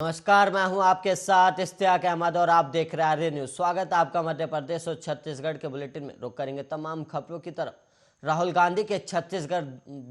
नमस्कार, मैं हूं आपके साथ इश्तियाक अहमद और आप देख रहे हैं आर्य न्यूज। स्वागत है आपका मध्य प्रदेश और छत्तीसगढ़ के बुलेटिन में। रुक करेंगे तमाम खबरों की तरफ। राहुल गांधी के छत्तीसगढ़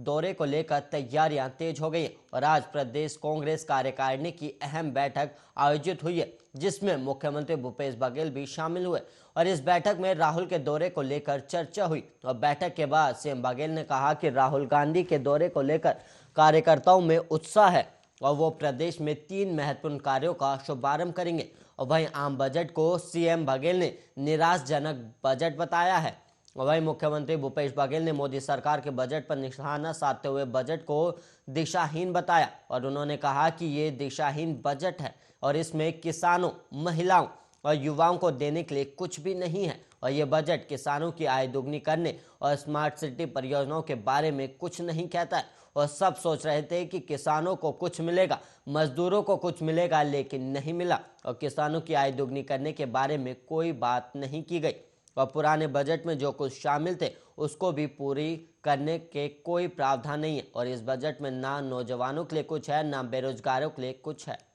दौरे को लेकर तैयारियां तेज हो गई हैं और आज प्रदेश कांग्रेस कार्यकारिणी की अहम बैठक आयोजित हुई है, जिसमें मुख्यमंत्री भूपेश बघेल भी शामिल हुए और इस बैठक में राहुल के दौरे को लेकर चर्चा हुई। और बैठक के बाद सीएम बघेल ने कहा कि राहुल गांधी के दौरे को लेकर कार्यकर्ताओं में उत्साह है और वो प्रदेश में 3 महत्वपूर्ण कार्यों का शुभारंभ करेंगे। और वहीं आम बजट को सीएम बघेल ने निराशाजनक बजट बताया है। और वहीं मुख्यमंत्री भूपेश बघेल ने मोदी सरकार के बजट पर निशाना साधते हुए बजट को दिशाहीन बताया और उन्होंने कहा कि ये दिशाहीन बजट है और इसमें किसानों, महिलाओं और युवाओं को देने के लिए कुछ भी नहीं है। और ये बजट किसानों की आय दोगुनी करने और स्मार्ट सिटी परियोजनाओं के बारे में कुछ नहीं कहता है। और सब सोच रहे थे कि किसानों को कुछ मिलेगा, मजदूरों को कुछ मिलेगा, लेकिन नहीं मिला। और किसानों की आय दोगुनी करने के बारे में कोई बात नहीं की गई और पुराने बजट में जो कुछ शामिल थे उसको भी पूरी करने के कोई प्रावधान नहीं है। और इस बजट में ना नौजवानों के लिए कुछ है, ना बेरोजगारों के लिए कुछ है।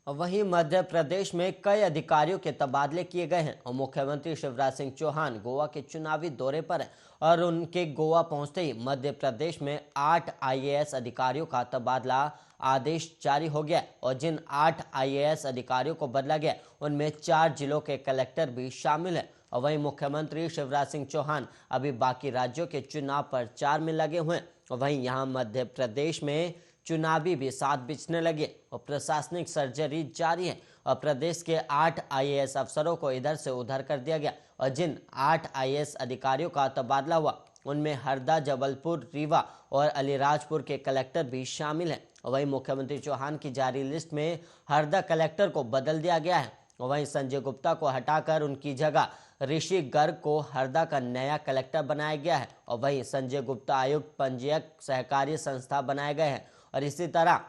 वहीं मध्य प्रदेश में कई अधिकारियों के तबादले किए गए हैं और मुख्यमंत्री शिवराज सिंह चौहान गोवा के चुनावी दौरे पर हैं और उनके गोवा पहुंचते ही मध्य प्रदेश में 8 आईएएस अधिकारियों का तबादला आदेश जारी हो गया और जिन 8 आईएएस अधिकारियों को बदला गया उनमें 4 जिलों के कलेक्टर भी शामिल हैं। और वहीं मुख्यमंत्री शिवराज सिंह चौहान अभी बाकी राज्यों के चुनाव प्रचार में लगे हुए हैं और वहीं यहाँ मध्य प्रदेश में चुनावी भी साथ बिछने लगे और प्रशासनिक सर्जरी जारी है और प्रदेश के 8 आईएएस अफसरों को इधर से उधर कर दिया गया और जिन 8 आईएएस अधिकारियों का तबादला हुआ उनमें हरदा, जबलपुर, रीवा और अलीराजपुर के कलेक्टर भी शामिल हैं। और वहीं मुख्यमंत्री चौहान की जारी लिस्ट में हरदा कलेक्टर को बदल दिया गया है और वहीं संजय गुप्ता को हटाकर उनकी जगह ऋषि गर्ग को हरदा का नया कलेक्टर बनाया गया है। और वहीं संजय गुप्ता आयुक्त पंजीयक सहकारी संस्था बनाए गए हैं और इसी तरह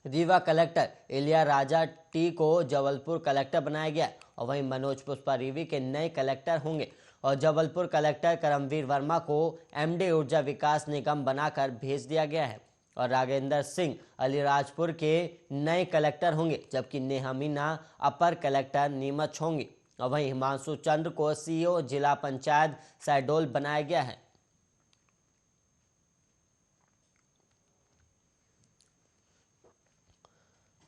रीवा कलेक्टर इलिया राजा टी को जबलपुर कलेक्टर बनाया गया और वहीं मनोज पुष्पा रीवी के नए कलेक्टर होंगे और जबलपुर कलेक्टर करमवीर वर्मा को एमडी ऊर्जा विकास निगम बनाकर भेज दिया गया है और राघेंद्र सिंह अलीराजपुर के नए कलेक्टर होंगे, जबकि नेहा मीना अपर कलेक्टर नीमच होंगी। और वहीं हिमांशु चंद्र को सीईओ जिला पंचायत शहडोल बनाया गया है।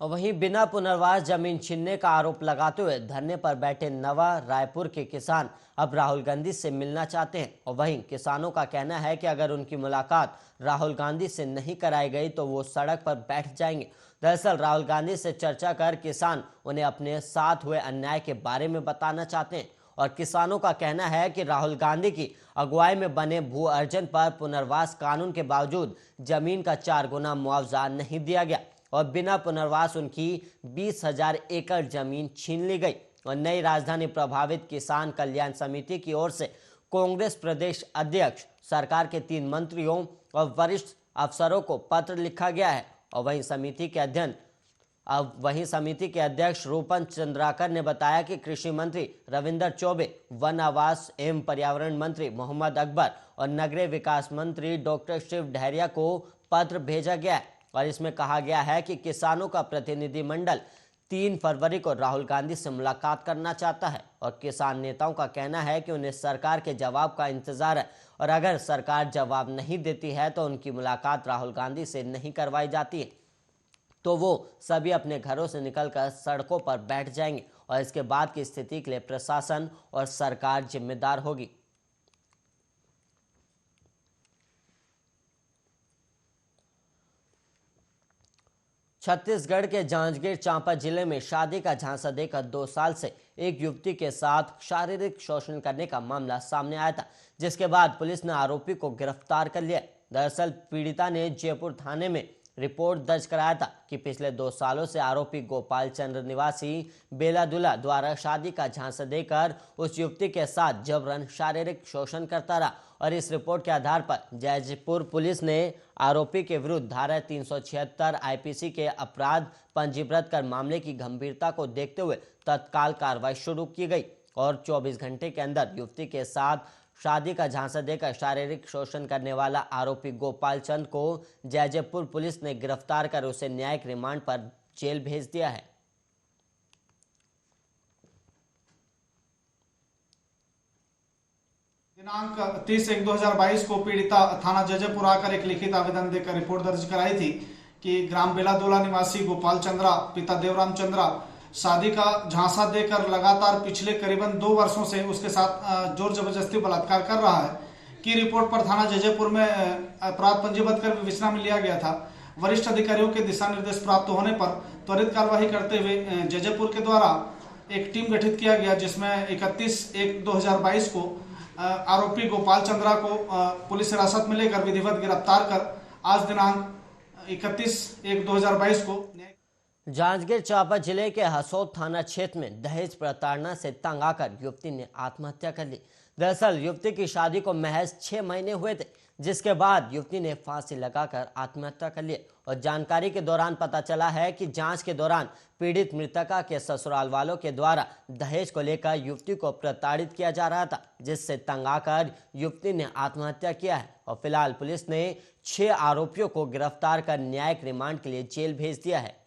और वहीं बिना पुनर्वास जमीन छीनने का आरोप लगाते हुए धरने पर बैठे नवा रायपुर के किसान अब राहुल गांधी से मिलना चाहते हैं। और वहीं किसानों का कहना है कि अगर उनकी मुलाकात राहुल गांधी से नहीं कराई गई तो वो सड़क पर बैठ जाएंगे। दरअसल राहुल गांधी से चर्चा कर किसान उन्हें अपने साथ हुए अन्याय के बारे में बताना चाहते हैं और किसानों का कहना है कि राहुल गांधी की अगुवाई में बने भू अर्जन पर पुनर्वास कानून के बावजूद जमीन का 4 गुना मुआवजा नहीं दिया गया और बिना पुनर्वास उनकी 20,000 एकड़ जमीन छीन ली गई। और नई राजधानी प्रभावित किसान कल्याण समिति की ओर से कांग्रेस प्रदेश अध्यक्ष, सरकार के 3 मंत्रियों और वरिष्ठ अफसरों को पत्र लिखा गया है। और वहीं समिति के अध्यक्ष रूपन चंद्राकर ने बताया कि कृषि मंत्री रविंद्र चौबे, वन आवास एवं पर्यावरण मंत्री मोहम्मद अकबर और नगरीय विकास मंत्री डॉक्टर शिव डहरिया को पत्र भेजा गया है और इसमें कहा गया है कि किसानों का प्रतिनिधिमंडल 3 फरवरी को राहुल गांधी से मुलाकात करना चाहता है और किसान नेताओं का कहना है कि उन्हें सरकार के जवाब का इंतजार है और अगर सरकार जवाब नहीं देती है तो उनकी मुलाकात राहुल गांधी से नहीं करवाई जाती है तो वो सभी अपने घरों से निकलकर सड़कों पर बैठ जाएंगे और इसके बाद की स्थिति के लिए प्रशासन और सरकार जिम्मेदार होगी। छत्तीसगढ़ के जांजगीर चांपा जिले में शादी का झांसा देकर 2 साल से एक युवती के साथ शारीरिक शोषण करने का मामला सामने आया था, जिसके बाद पुलिस ने आरोपी को गिरफ्तार कर लिया। दरअसल पीड़िता ने जयपुर थाने में रिपोर्ट दर्ज कराया था कि पिछले 2 सालों से आरोपी गोपाल चंद्र निवासी बेलादुला द्वारा शादी का झांसा देकर उस युवती के साथ जबरन शारीरिक शोषण करता रहा और इस रिपोर्ट के आधार पर जयपुर पुलिस ने आरोपी के विरुद्ध धारा 376 आईपीसी के अपराध पंजीबद्ध कर मामले की गंभीरता को देखते हुए तत्काल कार्रवाई शुरू की गई और 24 घंटे के अंदर युवती के साथ शादी का झांसा देकर शारीरिक शोषण करने वाला आरोपी गोपाल चंद को जैजैपुर पुलिस ने गिरफ्तार कर उसे न्यायिक रिमांड पर जेल भेज दिया है। दिनांक 30/1/2022 को पीड़िता थाना जैजैपुर आकर एक लिखित आवेदन देकर रिपोर्ट दर्ज कराई थी कि ग्राम बेलादोला निवासी गोपाल चंद्रा पिता देवराम चंद्रा शादी का झांसा देकर लगातार पिछले करीबन 2 वर्षों से उसके साथ जोर जबरदस्ती बलात्कार कर रहा है की रिपोर्ट पर थाना जैजैपुर में अपराध पंजीबद्ध कर विवेचना में लिया गया था। वरिष्ठ अधिकारियों के दिशा निर्देश प्राप्त होने पर त्वरित कार्यवाही करते हुए जैजैपुर के द्वारा एक टीम गठित किया गया, जिसमें 31/1/2022 को आरोपी गोपाल चंद्रा को पुलिस हिरासत में लेकर विधिवत गिरफ्तार कर आज दिनांक 31/1/2022 को जांजगीर चांपा जिले के हसोद थाना क्षेत्र में दहेज प्रताड़ना से तंग आकर युवती ने आत्महत्या कर ली। दरअसल युवती की शादी को महज 6 महीने हुए थे, जिसके बाद युवती ने फांसी लगाकर आत्महत्या कर ली। और जानकारी के दौरान पता चला है कि जांच के दौरान पीड़ित मृतका के ससुराल वालों के द्वारा दहेज को लेकर युवती को प्रताड़ित किया जा रहा था, जिससे तंग आकर युवती ने आत्महत्या किया है। और फिलहाल पुलिस ने 6 आरोपियों को गिरफ्तार कर न्यायिक रिमांड के लिए जेल भेज दिया है।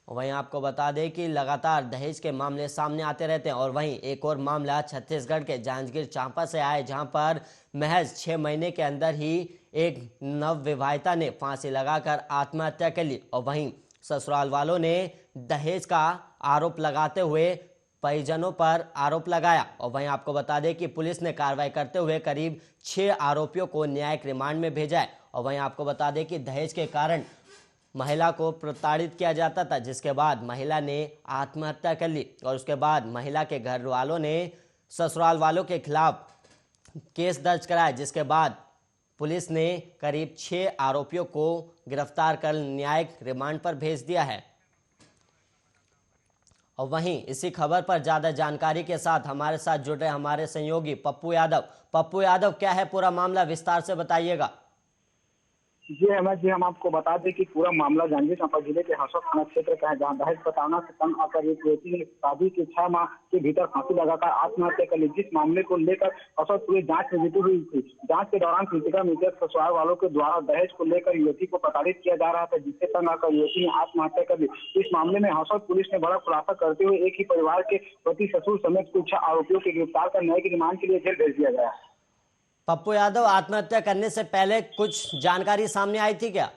वहीं आपको बता दें कि लगातार दहेज के मामले सामने आते रहते हैं। और वहीं एक और मामला छत्तीसगढ़ के जांजगीर चांपा से आए, जहां पर महज 6 महीने के अंदर ही एक नवविवाहिता ने फांसी लगाकर आत्महत्या कर ली। और वहीं ससुराल वालों ने दहेज का आरोप लगाते हुए परिजनों पर आरोप लगाया। और वहीं आपको बता दें कि पुलिस ने कार्रवाई करते हुए करीब 6 आरोपियों को न्यायिक रिमांड में भेजा है। और वहीं आपको बता दें कि दहेज के कारण महिला को प्रताड़ित किया जाता था, जिसके बाद महिला ने आत्महत्या कर ली। और उसके बाद महिला के घर वालों ने ससुराल वालों के खिलाफ केस दर्ज कराया, जिसके बाद पुलिस ने करीब 6 आरोपियों को गिरफ्तार कर न्यायिक रिमांड पर भेज दिया है। और वहीं इसी खबर पर ज्यादा जानकारी के साथ हमारे साथ जुड़ रहे हमारे सहयोगी पप्पू यादव। पप्पू यादव, क्या है पूरा मामला, विस्तार से बताइएगा। जी अहमद जी, हम आपको बता दें कि पूरा मामला जांजगीर चांपा जिले के हसोद थाना क्षेत्र का है, जहां दहेज प्रताड़ना से तंग आकर एक युवती ने शादी के 6 माह के भीतर फांसी लगाकर आत्महत्या कर ली। जिस मामले को लेकर हसोद पुलिस जांच में जुटी हुई थी। जांच के दौरान पीड़िता मृतक ससुराल वालों के द्वारा दहेज को लेकर युवती को प्रताड़ित किया जा रहा था, जिससे तंग आकर युवती ने आत्महत्या कर ली। इस मामले में हसोद पुलिस ने बड़ा खुलासा करते हुए एक ही परिवार के पति ससुर समेत कुछ 6 आरोपियों को गिरफ्तार कर न्यायिक रिमांड के लिए जेल भेज दिया गया। पप्पू यादव, आत्महत्या करने से पहले कुछ जानकारी सामने आई थी क्या?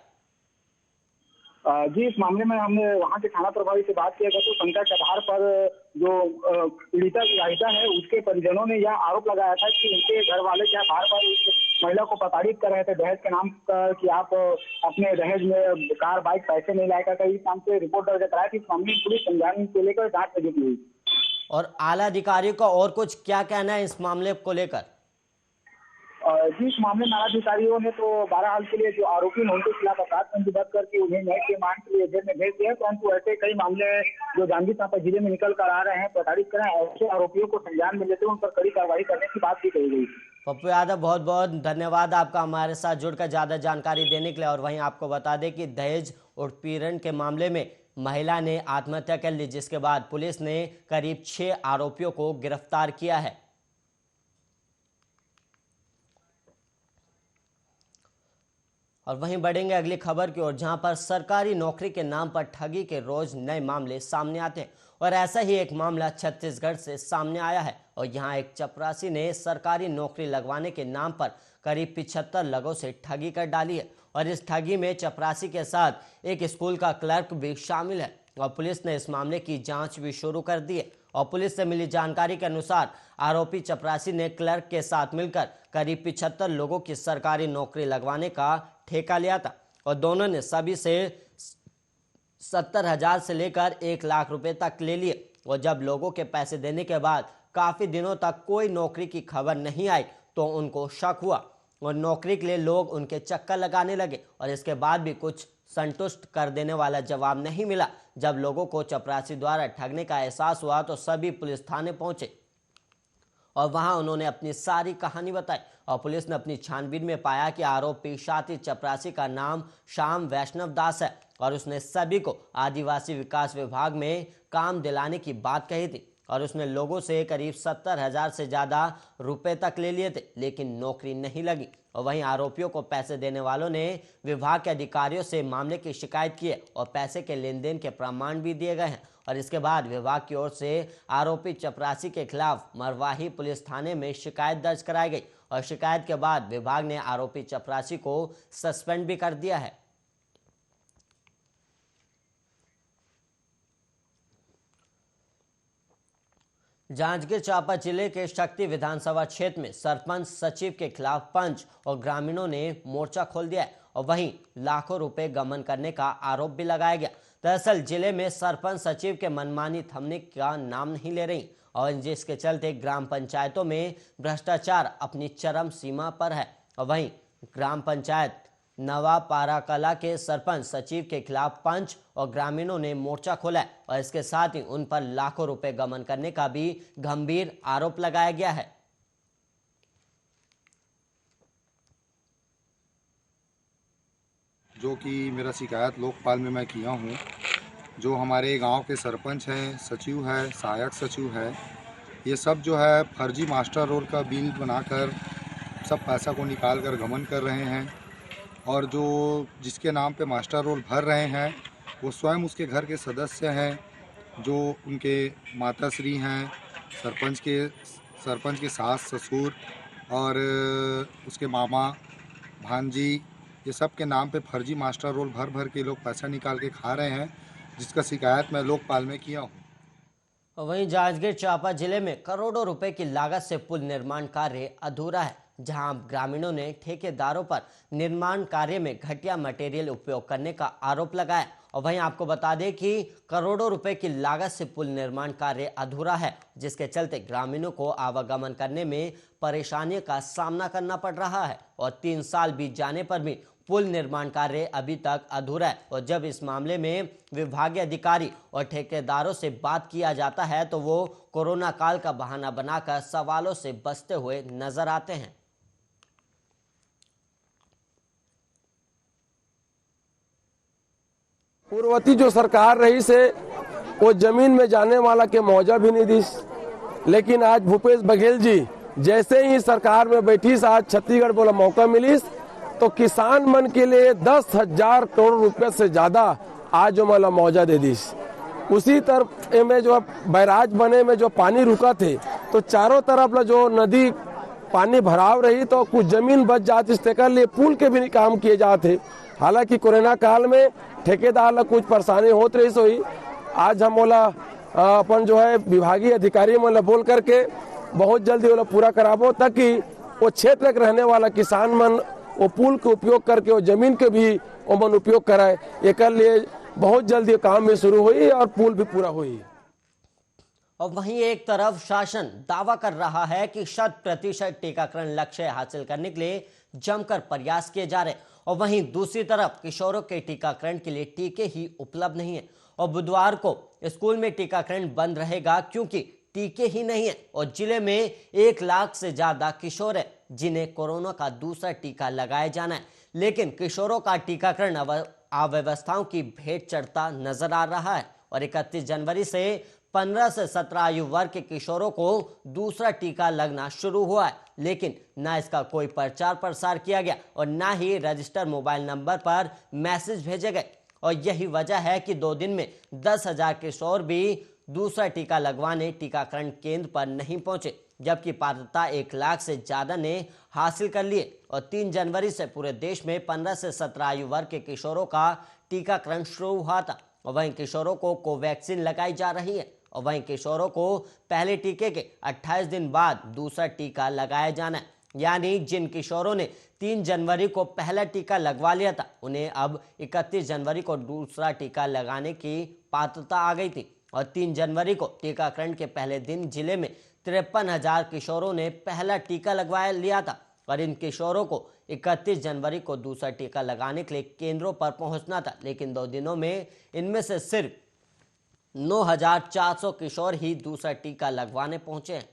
जी, इस मामले में हमने वहां के थाना प्रभारी से बात किया गया तो शंका के आधार पर जो पीड़िता विवाहिता है उसके परिजनों ने यह आरोप लगाया था कि उनके घर वाले क्या बार बार इस महिला को प्रताड़ित कर रहे थे दहेज के नाम पर कि आप अपने दहेज में कार बाइक पैसे नहीं लाएगा। इस नाम से रिपोर्ट दर्ज कराया कि इस मामले में पुलिस संज्ञान को लेकर जांच में जुटी हुई। और आला अधिकारियों का और कुछ क्या कहना है इस मामले को लेकर? जी, इस मामले में अधिकारियों ने तो 12 साल के लिए जो आरोपी हैं उनके खिलाफ अपराध पंजीबद्ध करके उन्हें न्यायिक रिमांड के लिए जेल में भेज दिया। परंतु ऐसे कई मामले जो जांजगीर चांपा जिले में निकल कर आ रहे हैं प्रताड़ित कर रहे हैं, ऐसे आरोपियों को संज्ञान में लेते हुए उन पर कड़ी कार्रवाई करने की बात भी कही गई। पप्पू यादव, बहुत बहुत धन्यवाद आपका हमारे साथ जुड़कर ज्यादा जानकारी देने के लिए। और वहीं आपको बता दें कि दहेज उत्पीड़न के मामले में महिला ने आत्महत्या कर ली, जिसके बाद पुलिस ने करीब 6 आरोपियों को गिरफ्तार किया है। और वहीं बढ़ेंगे अगली खबर की ओर, जहां पर सरकारी नौकरी के नाम पर ठगी के रोज नए मामले सामने आते हैं। और ऐसा ही एक मामला छत्तीसगढ़ से सामने आया है। और यहां एक चपरासी ने सरकारी नौकरी लगवाने के नाम पर करीब 75 लोगों से ठगी कर डाली है। और इस ठगी में चपरासी के साथ एक स्कूल का क्लर्क भी शामिल है। और पुलिस ने इस मामले की जांच भी शुरू कर दी है। और पुलिस से मिली जानकारी के अनुसार आरोपी चपरासी ने क्लर्क के साथ मिलकर करीब 75 लोगों की सरकारी नौकरी लगवाने का ठेका लिया था। और दोनों ने सभी से 70,000 से लेकर 1 लाख रुपए तक ले लिए। और जब लोगों के पैसे देने के बाद काफी दिनों तक कोई नौकरी की खबर नहीं आई तो उनको शक हुआ और नौकरी के लिए लोग उनके चक्कर लगाने लगे। और इसके बाद भी कुछ संतुष्ट कर देने वाला जवाब नहीं मिला। जब लोगों को चपरासी द्वारा ठगने का एहसास हुआ तो सभी पुलिस थाने पहुंचे और वहां उन्होंने अपनी सारी कहानी बताई। और पुलिस ने अपनी छानबीन में पाया कि आरोपी शातिर चपरासी का नाम श्याम वैष्णव दास है। और उसने सभी को आदिवासी विकास विभाग में काम दिलाने की बात कही थी और उसने लोगों से करीब 70,000 से ज़्यादा रुपए तक ले लिए थे, लेकिन नौकरी नहीं लगी। और वहीं आरोपियों को पैसे देने वालों ने विभाग के अधिकारियों से मामले की शिकायत की है और पैसे के लेन देन के प्रमाण भी दिए गए हैं। और इसके बाद विभाग की ओर से आरोपी चपरासी के खिलाफ मरवाही पुलिस थाने में शिकायत दर्ज कराई गई और शिकायत के बाद विभाग ने आरोपी चपरासी को सस्पेंड भी कर दिया है। जांजगीर चांपा जिले के शक्ति विधानसभा क्षेत्र में सरपंच सचिव के खिलाफ पंच और ग्रामीणों ने मोर्चा खोल दिया है और वहीं लाखों रुपए गबन करने का आरोप भी लगाया गया। दरअसल जिले में सरपंच सचिव के मनमानी थमने का नाम नहीं ले रही और जिसके चलते ग्राम पंचायतों में भ्रष्टाचार अपनी चरम सीमा पर है। और वहीं ग्राम पंचायत नवा पाराकला के सरपंच सचिव के खिलाफ पंच और ग्रामीणों ने मोर्चा खोला है और इसके साथ ही उन पर लाखों रुपए गबन करने का भी गंभीर आरोप लगाया गया है। जो कि मेरा शिकायत लोकपाल में मैं किया हूँ, जो हमारे गांव के सरपंच हैं, सचिव है, सहायक सचिव है, ये सब जो है फर्जी मास्टर रोल का बिल बनाकर सब पैसा को निकाल कर गबन कर रहे हैं और जो जिसके नाम पे मास्टर रोल भर रहे हैं वो स्वयं उसके घर के सदस्य हैं, जो उनके माताश्री हैं, सरपंच के सास ससुर और उसके मामा भांजी, ये सब के नाम पे फर्जी मास्टर रोल भर भर के लोग पैसा निकाल के खा रहे हैं, जिसका शिकायत मैं लोकपाल में किया हूँ। वहीं जांजगीर चांपा जिले में करोड़ों रुपए की लागत से पुल निर्माण कार्य अधूरा है, जहां ग्रामीणों ने ठेकेदारों पर निर्माण कार्य में घटिया मटेरियल उपयोग करने का आरोप लगाया। और वहीं आपको बता दें कि करोड़ों रुपए की लागत से पुल निर्माण कार्य अधूरा है, जिसके चलते ग्रामीणों को आवागमन करने में परेशानियों का सामना करना पड़ रहा है और 3 साल बीत जाने पर भी पुल निर्माण कार्य अभी तक अधूरा है। और जब इस मामले में विभागीय अधिकारी और ठेकेदारों से बात किया जाता है तो वो कोरोना काल का बहाना बनाकर सवालों से बचते हुए नजर आते हैं। पूर्ववर्ती जो सरकार रही से वो जमीन में जाने वाला के मुआवजा भी नहीं दी, लेकिन आज भूपेश बघेल जी जैसे ही सरकार में बैठी, आज छत्तीसगढ़ बोला मौका मिली तो किसान मन के लिए 10,000 करोड़ रुपए से ज्यादा आज जो मतलब मुआवजा दे दी। उसी तरफ में जो बैराज बने में जो पानी रुका थे तो चारों तरफ जो नदी पानी भराव रही तो कुछ जमीन बच जाती, इसके लिए पुल के भी काम किए जाते। हालांकि कोरोना काल में ठेकेदार ला कुछ परेशानी होत रही सोई, आज हम बोला अपन जो है विभागीय अधिकारी मतलब बोल करके बहुत जल्दी वो पूरा कराबो, ताकि वो क्षेत्र के रहने वाला किसान मन वो पुल के उपयोग करके वो जमीन के भी ओमन उपयोग कराए। एक लिए बहुत जल्दी काम में शुरू हुई और पुल भी पूरा हुई। और वहीं एक तरफ शासन दावा कर रहा है कि 100% टीकाकरण लक्ष्य हासिल करने के लिए जमकर प्रयास किए जा रहे हैं और वहीं दूसरी तरफ किशोरों के टीकाकरण के लिए टीके ही उपलब्ध नहीं है और बुधवार को स्कूल में टीकाकरण बंद रहेगा क्योंकि टीके ही नहीं है और जिले में 1 लाख से ज्यादा किशोर है जिन्हें कोरोना का दूसरा टीका लगाया जाना है, लेकिन किशोरों का टीकाकरण अव्यवस्थाओं की भेंट चढ़ता नजर आ रहा है और 31 जनवरी से 15 से 17 आयु वर्ग के किशोरों को दूसरा टीका लगना शुरू हुआ है, लेकिन ना इसका कोई प्रचार प्रसार किया गया और ना ही रजिस्टर मोबाइल नंबर पर मैसेज भेजे गए और यही वजह है कि 2 दिन में 10,000 किशोर भी दूसरा टीका लगवाने टीकाकरण केंद्र पर नहीं पहुंचे, जबकि पात्रता 1 लाख से ज्यादा ने हासिल कर लिए और 3 जनवरी से पूरे देश में 15 से 17 आयु वर्ग के किशोरों का टीकाकरण शुरू हुआ था और वहीं किशोरों को कोवैक्सीन लगाई जा रही है और वहीं किशोरों को पहले टीके के 28 दिन बाद दूसरा टीका लगाया जाना है। यानी जिन किशोरों ने 3 जनवरी को पहला टीका लगवा लिया था उन्हें अब 31 जनवरी को दूसरा टीका लगाने की पात्रता आ गई थी और 3 जनवरी को टीकाकरण के पहले दिन जिले में 53,000 किशोरों ने पहला टीका लगवा लिया था और इन किशोरों को 31 जनवरी को दूसरा टीका लगाने के लिए केंद्रों पर पहुंचना था, लेकिन 2 दिनों में इनमें से सिर्फ 9,400 किशोर ही दूसरा टीका लगवाने पहुंचे हैं।